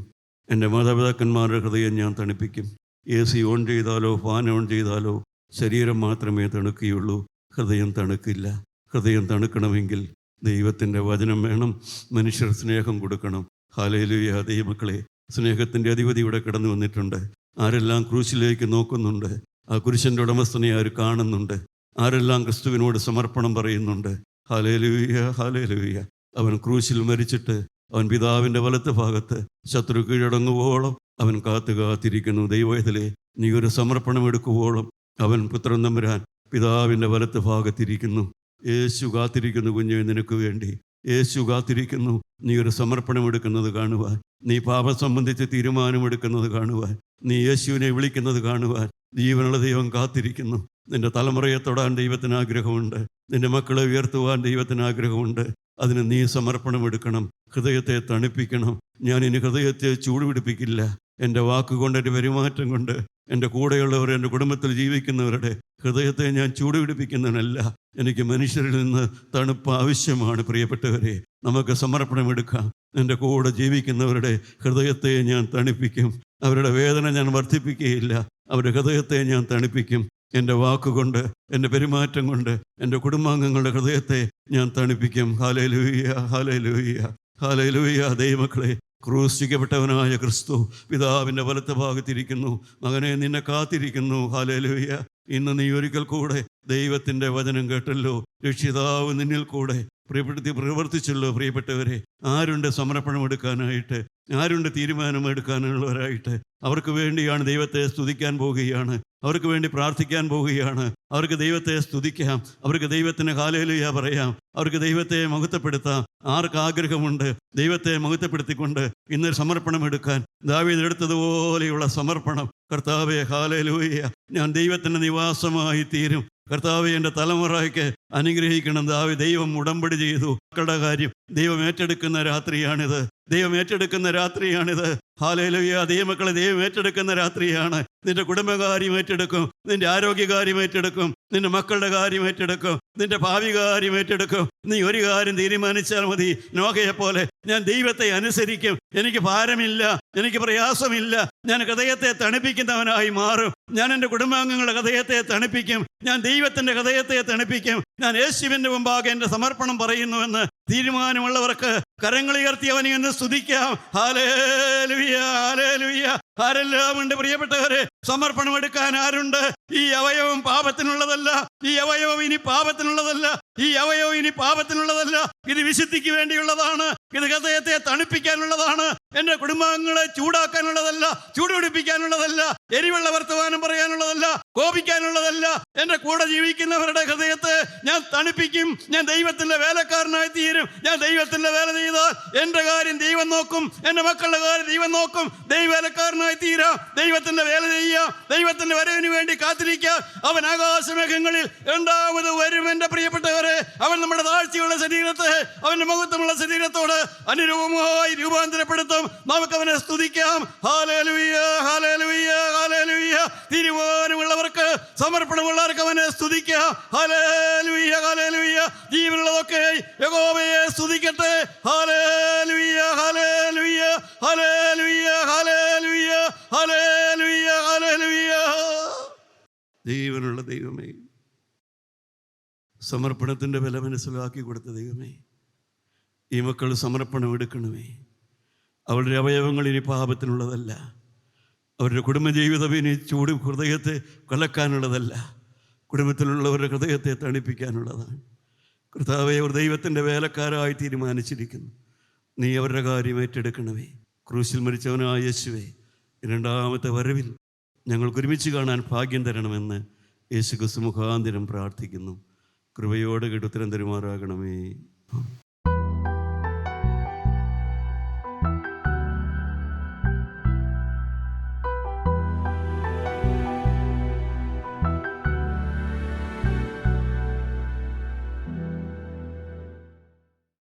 എൻ്റെ മാതാപിതാക്കന്മാരുടെ ഹൃദയം ഞാൻ തണുപ്പിക്കും. AC ഓൺ ചെയ്താലോ ഫാൻ ഓൺ ചെയ്താലോ ശരീരം മാത്രമേ തണുക്കുകയുള്ളൂ, ഹൃദയം തണുക്കില്ല. ഹൃദയം തണുക്കണമെങ്കിൽ ദൈവത്തിൻ്റെ വചനം വേണം, മനുഷ്യർ സ്നേഹം കൊടുക്കണം. ഹല്ലേലൂയ. ദൈവമക്കളെ, സ്നേഹത്തിൻ്റെ അധിപതി ഇവിടെ കടന്നു വന്നിട്ടുണ്ട്. ആരെല്ലാം ക്രൂശിലേക്ക് നോക്കുന്നുണ്ട്, ആ കുരിശൻ്റെ ഉടമസ്ഥനെ ആര് കാണുന്നുണ്ട്, ആരെല്ലാം ക്രിസ്തുവിനോട് സമർപ്പണം പറയുന്നുണ്ട്. Hallelujah, hallelujah. അവൻ ക്രൂശിൽ മരിച്ചിട്ട് അവൻ പിതാവിൻ്റെ വലത്ത് ഭാഗത്ത് ശത്രു കീഴടങ്ങുവോളം അവൻ കാത്തിരിക്കുന്നു. ദൈവത്തിലെ നീ ഒരു സമർപ്പണം എടുക്കുവോളം അവൻ പുത്രൻ തമ്പുരാൻ പിതാവിൻ്റെ വലത്ത് ഭാഗത്തിരിക്കുന്നു. യേശു കാത്തിരിക്കുന്നു കുഞ്ഞെ നിനക്ക് വേണ്ടി. യേശു കാത്തിരിക്കുന്നു നീ ഒരു സമർപ്പണം എടുക്കുന്നത് കാണുവാൻ, നീ പാപം സംബന്ധിച്ച് തീരുമാനമെടുക്കുന്നത് കാണുവാൻ, നീ യേശുവിനെ വിളിക്കുന്നത് കാണുവാൻ ജീവനുള്ള ദൈവം കാത്തിരിക്കുന്നു. നിന്റെ തലമുറയെ തൊടാൻ ദൈവത്തിന് ആഗ്രഹമുണ്ട്, നിന്റെ മക്കളെ ഉയർത്തുവാൻ ദൈവത്തിന് ആഗ്രഹമുണ്ട്. അതിന് നീ സമർപ്പണം എടുക്കണം, ഹൃദയത്തെ തണുപ്പിക്കണം. ഞാൻ ഇനി ഹൃദയത്തെ ചൂടുപിടിപ്പിക്കില്ല. എൻ്റെ വാക്കുകൊണ്ട്, എൻ്റെ പെരുമാറ്റം കൊണ്ട്, എൻ്റെ കൂടെയുള്ളവർ, എൻ്റെ കുടുംബത്തിൽ ജീവിക്കുന്നവരുടെ ഹൃദയത്തെ ഞാൻ ചൂടുപിടിപ്പിക്കുന്നവനല്ല. എനിക്ക് മനുഷ്യരിൽ നിന്ന് തണുപ്പ് ആവശ്യമാണ്. പ്രിയപ്പെട്ടവരെ, നമുക്ക് സമർപ്പണം എടുക്കാം. എൻ്റെ കൂടെ ജീവിക്കുന്നവരുടെ ഹൃദയത്തെ ഞാൻ തണുപ്പിക്കും. അവരുടെ വേദന ഞാൻ വർദ്ധിപ്പിക്കുകയില്ല, അവരുടെ ഹൃദയത്തെ ഞാൻ തണുപ്പിക്കും. എൻ്റെ വാക്കുകൊണ്ട്, എൻ്റെ പെരുമാറ്റം കൊണ്ട് എൻ്റെ കുടുംബാംഗങ്ങളുടെ ഹൃദയത്തെ ഞാൻ തണുപ്പിക്കും. ഹല്ലേലൂയ, ഹല്ലേലൂയ, ഹല്ലേലൂയ. ദൈവമക്കളെ, ക്രൂശിക്കപ്പെട്ടവനായ ക്രിസ്തു പിതാവിൻ്റെ വലത്ത് ഭാഗത്തിരിക്കുന്നു. മകനെ, നിന്നെ കാത്തിരിക്കുന്നു. ഹല്ലേലൂയ. ഇന്ന് നീ ഒരിക്കൽ കൂടെ ദൈവത്തിൻ്റെ വചനം കേട്ടല്ലോ, രക്ഷിതാവ് നിന്നിൽ കൂടെ പ്രവർത്തിച്ചല്ലോ. പ്രിയപ്പെട്ടവരെ, ആരുണ്ട് സമർപ്പണം എടുക്കാനായിട്ട്? ആരുണ്ട് തീരുമാനം എടുക്കാനുള്ളവരായിട്ട്? അവർക്ക് വേണ്ടിയാണ് ദൈവത്തെ സ്തുതിക്കാൻ പോവുകയാണ്, അവർക്ക് വേണ്ടി പ്രാർത്ഥിക്കാൻ പോവുകയാണ്. അവർക്ക് ദൈവത്തെ സ്തുതിക്കാം, അവർക്ക് ദൈവത്തിന് ഹല്ലേലൂയ പറയാം, അവർക്ക് ദൈവത്തെ മഹത്വപ്പെടുത്താം. ആർക്ക് ആഗ്രഹമുണ്ട് ദൈവത്തെ മഹത്വപ്പെടുത്തിക്കൊണ്ട് ഇന്നൊരു സമർപ്പണം എടുക്കാൻ? ദാവീദ് എടുത്തതുപോലെയുള്ള സമർപ്പണം. കർത്താവേ ഹല്ലേലൂയ, ഞാൻ ദൈവത്തിൻ്റെ നിവാസമായി തീരും. കർത്താവേ, എൻ്റെ തലമുറയ്ക്ക് അനുഗ്രഹിക്കണം. ദൈവം ഉടമ്പടി ചെയ്തു. മക്കളുടെ കാര്യം ദൈവം ഏറ്റെടുക്കുന്ന രാത്രിയാണിത്. ദൈവം ഏറ്റെടുക്കുന്ന രാത്രിയാണിത്. ഹല്ലേലൂയ. ദൈവമക്കളെ ദൈവം ഏറ്റെടുക്കുന്ന രാത്രിയാണ്. നിന്റെ കുടുംബകാര്യം ഏറ്റെടുക്കും, നിന്റെ ആരോഗ്യകാര്യം ഏറ്റെടുക്കും, നിന്റെ മക്കളുടെ കാര്യം ഏറ്റെടുക്കും, നിന്റെ ഭാവി കാര്യം ഏറ്റെടുക്കും. നീ ഒരു കാര്യം തീരുമാനിച്ചാൽ മതി, നോഹയെ പോലെ ഞാൻ ദൈവത്തെ അനുസരിക്കും. എനിക്ക് ഭാരമില്ല, എനിക്ക് പ്രയാസമില്ല. ഞാൻ ഹൃദയത്തെ തണുപ്പിക്കുന്നവനായി മാറും. ഞാൻ എൻ്റെ കുടുംബാംഗങ്ങളുടെ ഹൃദയത്തെ തണുപ്പിക്കും. ഞാൻ ദൈവത്തിൻ്റെ ഹൃദയത്തെ തണുപ്പിക്കും. ഞാൻ യേശുവിൻ്റെ മുമ്പാകെ എൻ്റെ സമർപ്പണം പറയുന്നുവെന്ന് തീരുമാനമുള്ളവർക്ക് കരങ്ങളുയർത്തി അവനെ എന്ന് സ്തുതിക്കാം. ഹല്ലേലൂയ, ഹല്ലേലൂയ. ആരെല്ലാം ഉണ്ട് പ്രിയപ്പെട്ടവരെ? സമർപ്പണം എടുക്കാൻ ആരുണ്ട്? ഈ അവയവം പാപത്തിനുള്ളതല്ല, ഈ അവയവം ഇനി പാപത്തിനുള്ളതല്ല, ഈ അവയവം ഇനി പാപത്തിനുള്ളതല്ല. ഇത് വിശുദ്ധിക്ക് വേണ്ടിയുള്ളതാണ്. ഇത് ഹൃദയത്തെ തണുപ്പിക്കാനുള്ളതാണ്. എൻ്റെ കുടുംബാംഗങ്ങളെ ചൂടാക്കാനുള്ളതല്ല, ചൂടുപിടിപ്പിക്കാനുള്ളതല്ല, എരിവുള്ള വർത്തമാനം പറയാനുള്ളതല്ല, കോപിക്കാനുള്ളതല്ല. എൻ്റെ കൂടെ ജീവിക്കുന്നവരുടെ ഹൃദയത്തെ ഞാൻ തണുപ്പിക്കും. ഞാൻ ദൈവത്തിൻ്റെ വേലക്കാരനായി തീരും. ഞാൻ ദൈവത്തിൻ്റെ വേല ചെയ്താൽ എൻ്റെ കാര്യം ദൈവം നോക്കും, എൻ്റെ മക്കളുടെ കാര്യം ദൈവം നോക്കും. ദൈവവേലക്കാരനായി തീരാം, ദൈവത്തിൻ്റെ വേല ചെയ്യാം, ദൈവത്തിൻ്റെ വരവിന് വേണ്ടി കാത്തിരിക്കാം. അവൻ ആകാശമേഘങ്ങളിൽ രണ്ടാമത് വരും. എൻ്റെ പ്രിയപ്പെട്ടവരെ, അവൻ നമ്മുടെ താഴ്ചയുള്ള ശരീരത്തെ അവൻ്റെ മഹത്വമുള്ള ശരീരത്തോട് അനുരൂപമായി രൂപാന്തരപ്പെടുത്തും. നമുക്കവനെ സ്തുതിക്കാം. ഹല്ലേലൂയ, ഹല്ലേലൂയ, ഹല്ലേലൂയ. തീരുമാനമുള്ളവർക്ക്, സമർപ്പണമുള്ളവർക്ക് അവനെ സ്തുതിക്കാം. ഹല്ലേലൂയ, ഹല്ലേലൂയ. ജീവനുള്ളതൊക്കെ യഹോവയെ സ്തുതിക്കട്ടെ. ഹല്ലേലൂയ, ഹല്ലേലൂയ, ഹല്ലേലൂയ, ഹല്ലേലൂയ, ഹല്ലേലൂയ, ഹല്ലേലൂയ. ജീവനുള്ള ദൈവമേ, സമർപ്പണത്തിൻ്റെ വില മനസ്സിലാക്കി കൊടുത്ത ദൈവമേ, ഈ മക്കൾ സമർപ്പണം എടുക്കണമേ. അവരുടെ അവയവങ്ങൾ ഇനി പാപത്തിനുള്ളതല്ല, അവരുടെ കുടുംബജീവിതം ഇനി ചൂട് ഹൃദയത്തെ കലക്കാനുള്ളതല്ല, കുടുംബത്തിലുള്ളവരുടെ ഹൃദയത്തെ തണുപ്പിക്കാനുള്ളതാണ്. കർത്താവേ, അവർ ദൈവത്തിൻ്റെ വേലക്കാരായി തീരുമാനിച്ചിരിക്കുന്നു. നീ അവരുടെ കാര്യം ഏറ്റെടുക്കണമേ. ക്രൂശിൽ മരിച്ചവനായ യേശുവേ, രണ്ടാമത്തെ വരവിൽ ഞങ്ങൾക്ക് ഒരുമിച്ച് കാണാൻ ഭാഗ്യം തരണമെന്ന് യേശു ക്രിസ്തു മുഖാന്തരം പ്രാർത്ഥിക്കുന്നു. കൃപയോടെ കേട്ട് ഉത്തരം തരുമാറാകണമേ.